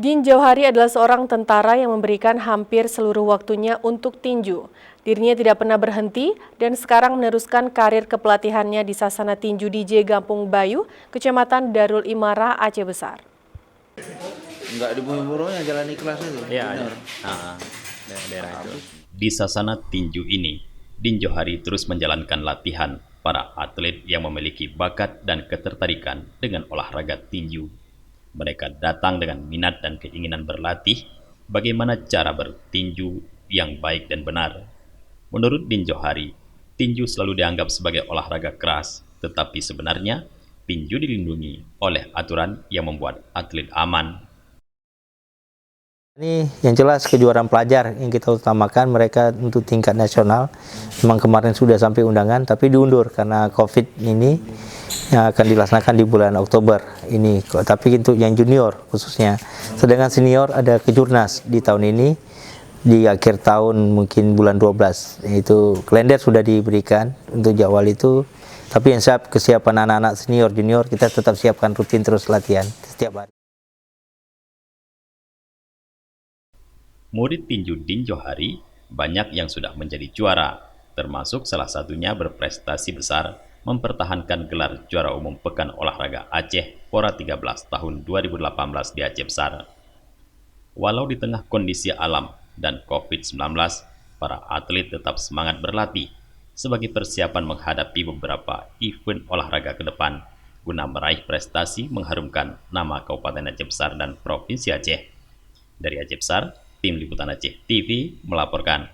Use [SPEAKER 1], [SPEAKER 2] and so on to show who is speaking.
[SPEAKER 1] Din Jauhari adalah seorang tentara yang memberikan hampir seluruh waktunya untuk tinju. Dirinya tidak pernah berhenti dan sekarang meneruskan karir kepelatihannya di Sasana Tinju DJ Gampung Bayu, Kecamatan Darul Imara, Aceh Besar.
[SPEAKER 2] Enggak di Bumi Burung yang jalan ikhlas itu.
[SPEAKER 3] Iya, daerah itu. Di Sasana Tinju ini, Din Jauhari terus menjalankan latihan para atlet yang memiliki bakat dan ketertarikan dengan olahraga tinju. Mereka datang dengan minat dan keinginan berlatih bagaimana cara bertinju yang baik dan benar. Menurut Din Jauhari, tinju selalu dianggap sebagai olahraga keras, tetapi sebenarnya tinju dilindungi oleh aturan yang membuat atlet aman.
[SPEAKER 4] Ini yang jelas kejuaraan pelajar yang kita utamakan mereka untuk tingkat nasional. Memang kemarin sudah sampai undangan tapi diundur karena COVID ini yang akan dilaksanakan di bulan Oktober ini. Tapi untuk yang junior khususnya. Sedangkan senior ada kejurnas di tahun ini di akhir tahun mungkin bulan 12. Itu kalender sudah diberikan untuk jadwal itu. Tapi yang kesiapan anak-anak senior junior kita tetap siapkan rutin terus latihan setiap hari.
[SPEAKER 3] Murid tinju Din Jauhari banyak yang sudah menjadi juara, termasuk salah satunya berprestasi besar mempertahankan gelar juara umum Pekan Olahraga Aceh Pora 13 tahun 2018 di Aceh Besar. Walau di tengah kondisi alam dan COVID-19, para atlet tetap semangat berlatih sebagai persiapan menghadapi beberapa event olahraga ke depan guna meraih prestasi mengharumkan nama Kabupaten Aceh Besar dan Provinsi Aceh. Dari Aceh Besar, Tim Liputan Aceh TV melaporkan.